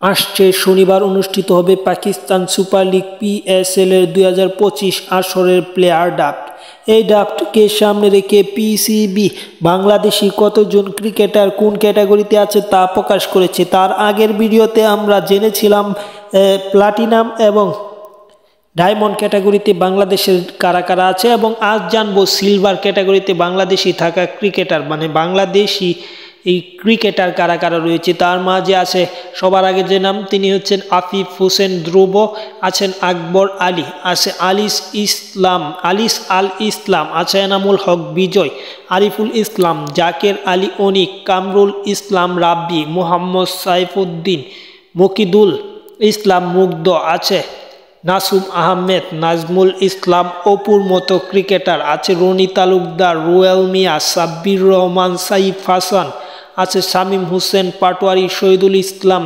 আসছে শনিবার অনুষ্ঠিত হবে পাকিস্তান সুপার লিগ PSL এর 2025 আসরের প্লেয়ার ড্রাফট। এই ড্রাফটকে সামনে রেখে PCB বাংলাদেশি কতজন ক্রিকেটার কোন ক্যাটাগরিতে আছে তা প্রকাশ করেছে। তার আগের ভিডিওতে আমরা জেনেছিলাম প্লাটিনাম এবং ডায়মন্ড ক্যাটাগরিতে বাংলাদেশের কারা কারা আছে, এবং আজ জানবো সিলভার ক্যাটাগরিতে বাংলাদেশি থাকা ক্রিকেটার বাংলাদেশি এই ক্রিকেটার কারা কারা রয়েছে। তার মাঝে আছে সবার আগে যে নাম, তিনি হচ্ছেন আফিফ হোসেন ধ্রুব, আছেন আকবর আলী, আছে আলিস আল ইসলাম, আছে এনামুল হক বিজয়, আরিফুল ইসলাম, জাকের আলী অনিক, কামরুল ইসলাম রাব্বি, মোহাম্মদ সাইফুদ্দিন, মকিদুল ইসলাম মুগ্ধ, আছে নাসুম আহমেদ, নাজমুল ইসলাম অপুর মতো ক্রিকেটার, আছে রনি তালুকদার, রুয়েল মিয়া, সাব্বির রহমান, সাইফ হাসান, আছে শামীম হোসেন পাটোয়ারি, শহীদুল ইসলাম,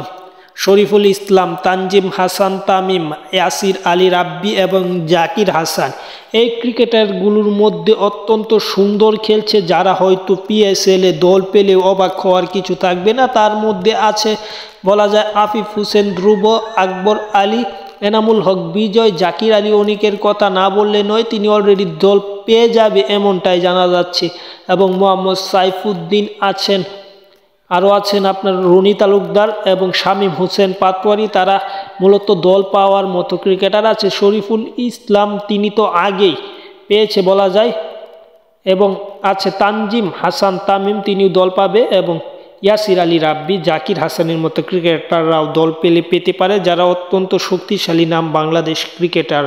শরীফুল ইসলাম, তানজিম হাসান তামিম, ইয়াসির আলী রাব্বি এবং জাকির হাসান। এই ক্রিকেটারগুলোর মধ্যে অত্যন্ত সুন্দর খেলছে, যারা হয়তো PSL এ দল পেলে অবাক হওয়ার কিছু থাকবে না। তার মধ্যে আছে বলা যায় আফিফ হোসেন ধ্রুব, আকবর আলী, এনামুল হক বিজয়, জাকির আলী অনিকের কথা না বললে নয়, তিনি অলরেডি দল পেয়ে যাবে এমনটাই জানা যাচ্ছে। এবং মোহাম্মদ সাইফুদ্দিন আছেন, আরও আছেন আপনার রনি তালুকদার এবং শামীম হোসেন পাটোয়ারি, তারা মূলত দল পাওয়ার মতো ক্রিকেটার। আছে শরীফুল ইসলাম, তিনি তো আগেই পেয়েছে বলা যায়, এবং আছে তানজিম হাসান তামিম, তিনিও দল পাবে, এবং ইয়াসির আলী রাব্বি, জাকির হাসানের মতো ক্রিকেটাররাও দল পেতে পারে, যারা অত্যন্ত শক্তিশালী নাম বাংলাদেশ ক্রিকেটার,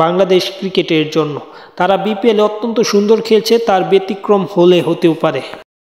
বাংলাদেশ ক্রিকেটের জন্য। তারা BPL অত্যন্ত সুন্দর খেলছে, তার ব্যতিক্রম হতেও পারে।